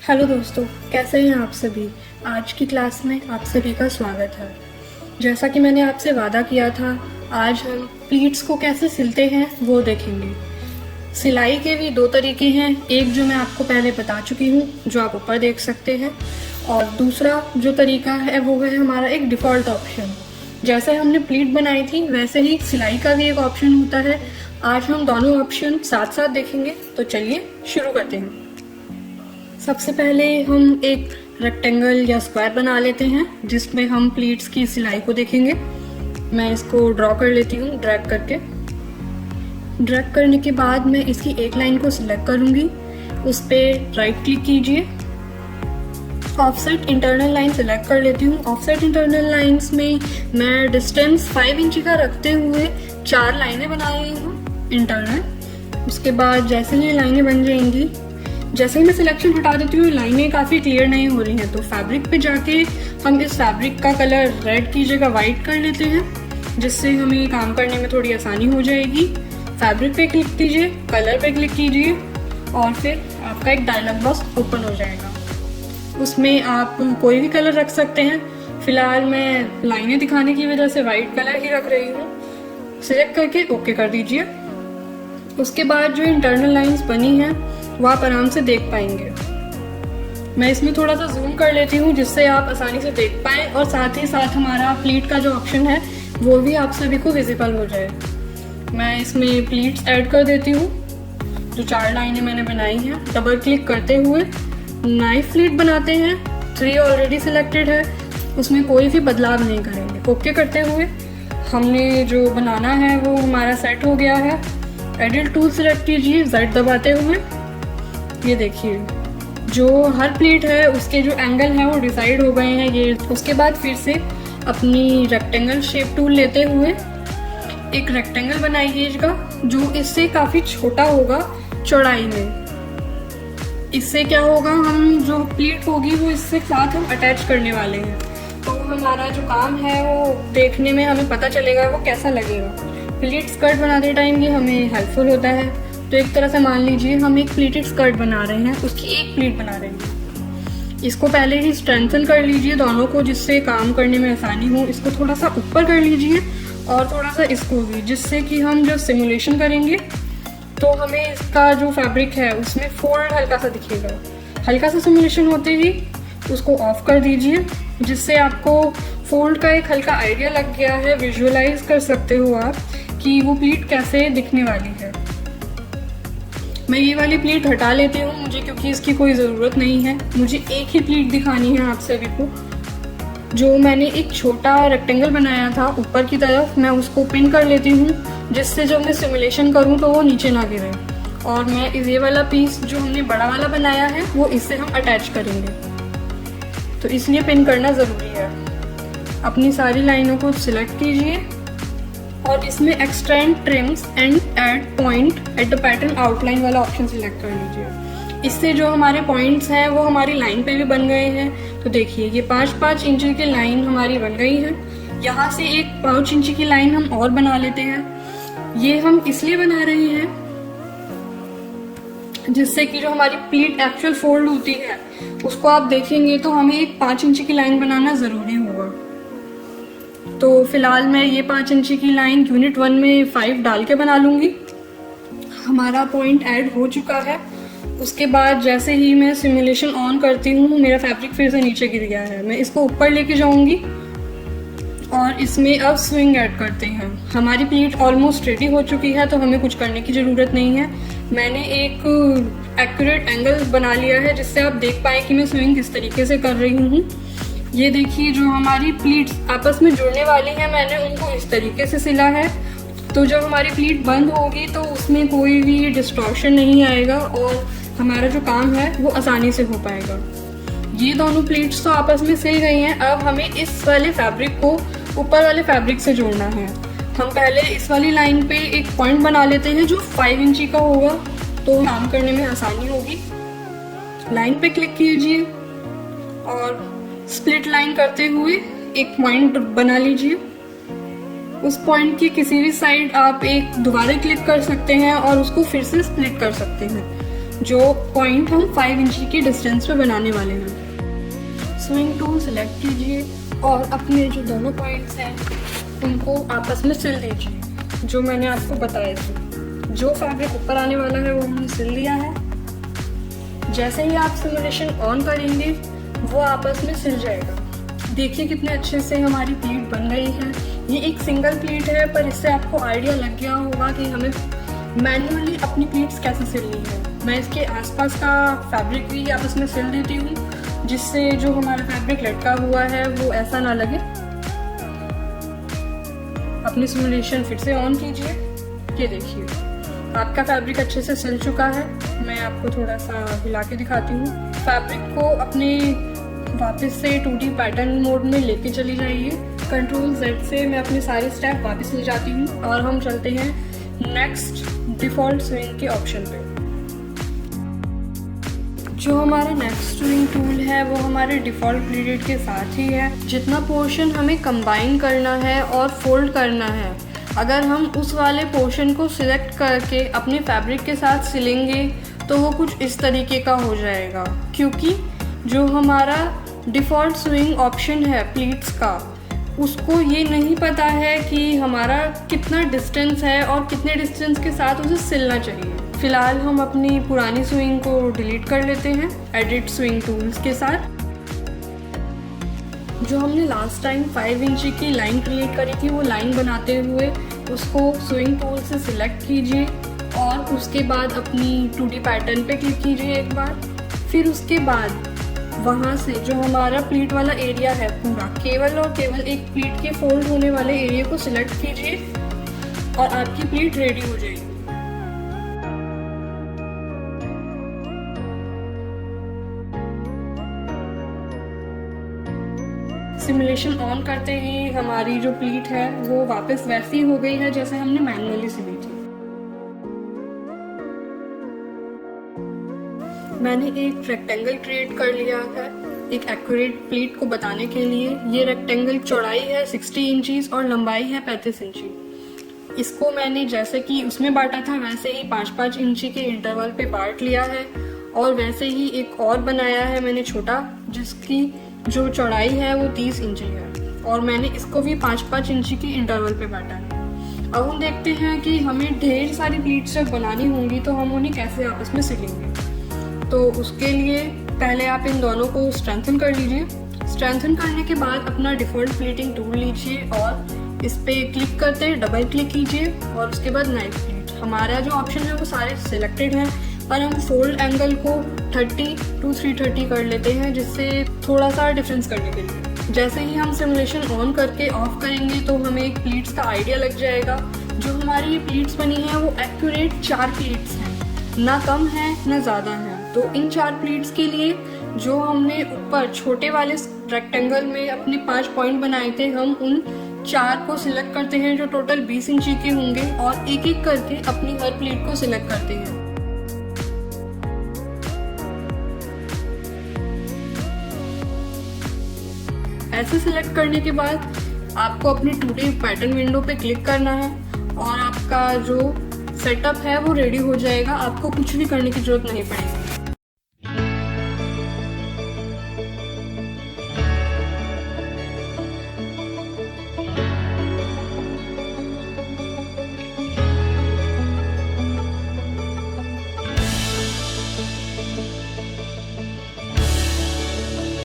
Hello दोस्तों, कैसे हैं आप सभी। आज की क्लास में आप सभी का स्वागत है। जैसा कि मैंने आपसे वादा किया था, आज हम प्लीट्स को कैसे सिलते हैं वो देखेंगे। सिलाई के भी दो तरीके हैं, एक जो मैं आपको पहले बता चुकी हूँ जो आप ऊपर देख सकते हैं, और दूसरा जो तरीका है वो है हमारा एक डिफ़ॉल्ट ऑप्शन। जैसे हमने प्लीट बनाई थी वैसे ही सिलाई का भी एक ऑप्शन होता है। आज हम दोनों ऑप्शन साथ साथ देखेंगे, तो चलिए शुरू करते हैं। सबसे पहले हम एक रेक्टेंगल या स्क्वायर बना लेते हैं जिसमें हम प्लीट्स की सिलाई को देखेंगे। मैं इसको ड्रॉ कर लेती हूँ ड्रैग करके। ड्रैग करने के बाद मैं इसकी एक लाइन को सिलेक्ट करूँगी, उस पर राइट क्लिक कीजिए, ऑफसेट इंटरनल लाइन सिलेक्ट कर लेती हूँ। ऑफसेट इंटरनल लाइंस में मैं डिस्टेंस 5 इंच का रखते हुए 4 लाइनें बना रही हूँ इंटरनल। उसके बाद जैसे ही लाइनें बन जाएंगी, जैसे ही मैं सिलेक्शन हटा देती हूँ लाइनें काफ़ी क्लियर नहीं हो रही हैं, तो फैब्रिक पे जाके हम इस फैब्रिक का कलर रेड की जगह वाइट कर लेते हैं, जिससे हमें काम करने में थोड़ी आसानी हो जाएगी। फैब्रिक पे क्लिक कीजिए, कलर पे क्लिक कीजिए और फिर आपका एक डायलॉग बॉक्स ओपन हो जाएगा। उसमें आप कोई भी कलर रख सकते हैं। फिलहाल मैं लाइनें दिखाने की वजह से वाइट कलर ही रख रही हूँ। सिलेक्ट करके ओके कर दीजिए। उसके बाद जो इंटरनल लाइंस बनी हैं वो आप आराम से देख पाएंगे। मैं इसमें थोड़ा सा जूम कर लेती हूँ जिससे आप आसानी से देख पाएँ, और साथ ही साथ हमारा प्लीट का जो ऑप्शन है वो भी आप सभी को विजिबल हो जाए। मैं इसमें प्लीट्स ऐड कर देती हूँ। जो 4 लाइनें मैंने बनाई हैं, डबल क्लिक करते हुए नाइफ प्लीट बनाते हैं। 3 ऑलरेडी सिलेक्टेड है, उसमें कोई भी बदलाव नहीं करेंगे। ओके करते हुए हमने जो बनाना है वो हमारा सेट हो गया है। एडिट टूल सिलेक्ट कीजिए Z दबाते हुए। ये देखिए जो हर प्लेट है उसके जो एंगल है वो डिसाइड हो गए हैं ये। उसके बाद फिर से अपनी रेक्टेंगल शेप टूल लेते हुए एक रेक्टेंगल बनाइएगा जो इससे काफ़ी छोटा होगा चौड़ाई में। इससे क्या होगा, हम जो प्लेट होगी वो इससे साथ हम अटैच करने वाले हैं, तो हमारा जो काम है वो देखने में हमें पता चलेगा वो कैसा लगेगा। प्लीट स्कर्ट बनाते टाइम ये हमें हेल्पफुल होता है। तो एक तरह से मान लीजिए हम एक प्लीटेड स्कर्ट बना रहे हैं, उसकी एक प्लीट बना रहे हैं। इसको पहले ही स्ट्रेंथन कर लीजिए दोनों को, जिससे काम करने में आसानी हो। इसको थोड़ा सा ऊपर कर लीजिए और थोड़ा सा इसको भी, जिससे कि हम जब सिमुलेशन करेंगे तो हमें इसका जो फैब्रिक है उसमें फोल्ड हल्का सा दिखेगा। हल्का सा सिमुलेशन होते ही उसको ऑफ कर दीजिए, जिससे आपको फोल्ड का एक हल्का आइडिया लग गया है। विजुअलाइज कर सकते हो आप कि वो प्लीट कैसे दिखने वाली है। मैं ये वाली प्लीट हटा लेती हूँ मुझे, क्योंकि इसकी कोई ज़रूरत नहीं है। मुझे एक ही प्लीट दिखानी है आप सभी को। जो मैंने एक छोटा रेक्टेंगल बनाया था ऊपर की तरफ, मैं उसको पिन कर लेती हूँ, जिससे जब मैं सिमुलेशन करूँ तो वो नीचे ना गिरे। और मैं ये वाला पीस जो हमने बड़ा वाला बनाया है वो इससे हम अटैच करेंगे, तो इसलिए पिन करना ज़रूरी है। अपनी सारी लाइनों को सिलेक्ट कीजिए और इसमें extend TRIMS and add point at the pattern outline वाला ऑप्शन सिलेक्ट कर लीजिए। इससे जो हमारे पॉइंट्स हैं वो हमारी लाइन पे भी बन गए हैं। तो देखिए ये 5-5 इंच की लाइन हमारी बन गई है। यहाँ से एक 5 इंच की लाइन हम और बना लेते हैं। ये हम इसलिए बना रहे हैं जिससे कि जो हमारी प्लीट एक्चुअल फोल्ड होती है उसको आप देखेंगे तो हमें एक 5 इंच की लाइन बनाना ज़रूरी होगा। तो फिलहाल मैं ये 5 इंच की लाइन यूनिट 1 में 5 डाल के बना लूँगी। हमारा पॉइंट ऐड हो चुका है। उसके बाद जैसे ही मैं सिमुलेशन ऑन करती हूँ मेरा फैब्रिक फिर से नीचे गिर गया है। मैं इसको ऊपर लेके जाऊँगी और इसमें अब स्विंग ऐड करते हैं। हमारी प्लीट ऑलमोस्ट रेडी हो चुकी है, तो हमें कुछ करने की ज़रूरत नहीं है। मैंने एक एक्यूरेट एंगल बना लिया है जिससे आप देख पाएँ कि मैं स्विंग किस तरीके से कर रही हूँ। ये देखिए जो हमारी प्लीट्स आपस में जुड़ने वाली हैं, मैंने उनको इस तरीके से सिला है, तो जब हमारी प्लीट बंद होगी तो उसमें कोई भी डिस्टॉर्शन नहीं आएगा और हमारा जो काम है वो आसानी से हो पाएगा। ये दोनों प्लीट्स तो आपस में सिल गई हैं। अब हमें इस वाले फैब्रिक को ऊपर वाले फैब्रिक से जोड़ना है। हम पहले इस वाली लाइन पे एक पॉइंट बना लेते हैं जो 5 इंची का होगा, तो काम करने में आसानी होगी। लाइन पे क्लिक कीजिए और स्प्लिट लाइन करते हुए एक पॉइंट बना लीजिए। उस पॉइंट की किसी भी साइड आप एक दोबारा क्लिक कर सकते हैं और उसको फिर से स्प्लिट कर सकते हैं। जो पॉइंट हम 5 इंची की डिस्टेंस पे बनाने वाले हैं। स्विंग टूल सेलेक्ट कीजिए और अपने जो दोनों पॉइंट्स हैं उनको आपस में सिल दीजिए, जो मैंने आपको बताया था। जो फैब्रिक ऊपर आने वाला है वो हमने सिल लिया है। जैसे ही आप सिमुलेशन ऑन करेंगे वो आपस में सिल जाएगा। देखिए कितने अच्छे से हमारी प्लीट बन गई है। ये एक सिंगल प्लीट है, पर इससे आपको आइडिया लग गया होगा कि हमें मैन्युअली अपनी प्लीट्स कैसे सिलनी है। मैं इसके आसपास का फैब्रिक भी आपस में सिल देती हूँ, जिससे जो हमारा फैब्रिक लटका हुआ है वो ऐसा ना लगे। अपनी सिमुलेशन फिर से ऑन कीजिए। ये देखिए आपका फैब्रिक अच्छे से सिल चुका है। मैं आपको थोड़ा सा हिला के दिखाती हूँ। फैब्रिक को अपने वापस से 2D पैटर्न मोड में लेके चली जाइए। कंट्रोल Z से मैं अपने सारे स्टेप वापस ले जाती हूँ और हम चलते हैं नेक्स्ट डिफ़ॉल्ट स्विंग के ऑप्शन पे। जो हमारा नेक्स्ट स्विंग टूल है वो हमारे डिफ़ॉल्ट प्लीटेड के साथ ही है। जितना पोर्शन हमें कंबाइन करना है और फोल्ड करना है, अगर हम उस वाले पोर्शन को सिलेक्ट करके अपने फैब्रिक के साथ सिलेंगे तो वो कुछ इस तरीके का हो जाएगा, क्योंकि जो हमारा डिफ़ॉल्ट स्विंग ऑप्शन है प्लीट्स का, उसको ये नहीं पता है कि हमारा कितना डिस्टेंस है और कितने डिस्टेंस के साथ उसे सिलना चाहिए। फ़िलहाल हम अपनी पुरानी स्विंग को डिलीट कर लेते हैं एडिट स्विंग टूल्स के साथ। जो हमने लास्ट टाइम 5 इंची की लाइन क्रिएट करी थी, वो लाइन बनाते हुए उसको स्विंग टूल से सिलेक्ट कीजिए और उसके बाद अपनी 2D पैटर्न पे क्लिक कीजिए एक बार। फिर उसके बाद वहाँ से जो हमारा प्लीट वाला एरिया है पूरा, केवल और केवल एक प्लीट के फोल्ड होने वाले एरिया को सिलेक्ट कीजिए और आपकी प्लीट रेडी हो जाएगी। सिमुलेशन ऑन करते ही हमारी जो प्लीट है वो वापस वैसी हो गई है जैसे हमने मैन्युअली सिली थी। मैंने एक रेक्टेंगल क्रिएट कर लिया है एक एक्यूरेट प्लीट को बताने के लिए। ये रेक्टेंगल चौड़ाई है 60 इंचीज और लंबाई है 35 इंची। इसको मैंने जैसे कि उसमें बांटा था वैसे ही 5-5 इंची के इंटरवल पे बांट लिया है और वैसे ही एक और बनाया है मैंने छोटा, जिसकी जो चौड़ाई है वो 30 इंची है और मैंने इसको भी 5-5 इंची के इंटरवल पे बांटा है। अब हम देखते हैं कि हमें ढेर सारी प्लीट्स जब बनानी होंगी तो हम उन्हें कैसे आपस में सिलेंगे। तो उसके लिए पहले आप इन दोनों को स्ट्रेंथन कर लीजिए। स्ट्रेंथन करने के बाद अपना डिफ़ॉल्ट प्लीटिंग टूल लीजिए और इस पर क्लिक करते डबल क्लिक कीजिए और उसके बाद नाइफ प्लीट। हमारा जो ऑप्शन है वो सारे सिलेक्टेड हैं, पर हम फोल्ड एंगल को 30 to 330 कर लेते हैं, जिससे थोड़ा सा डिफरेंस करने के लिए। जैसे ही हम सिमुलेशन ऑन करके ऑफ करेंगे तो हमें एक प्लीट्स का आइडिया लग जाएगा। जो हमारी ये प्लीट्स बनी है वो एक्यूरेट 4 प्लीट्स हैं, ना कम है ना ज़्यादा है। तो इन 4 प्लीट्स के लिए जो हमने ऊपर छोटे वाले रेक्टेंगल में अपने 5 पॉइंट बनाए थे, हम उन 4 को सिलेक्ट करते हैं जो टोटल 20 इंची के होंगे और एक एक करके अपनी हर प्लीट को सिलेक्ट करते हैं। ऐसे सिलेक्ट करने के बाद आपको अपनी 2D पैटर्न विंडो पे क्लिक करना है और आपका जो सेटअप है वो रेडी हो जाएगा। आपको कुछ भी करने की जरूरत नहीं पड़ेगी।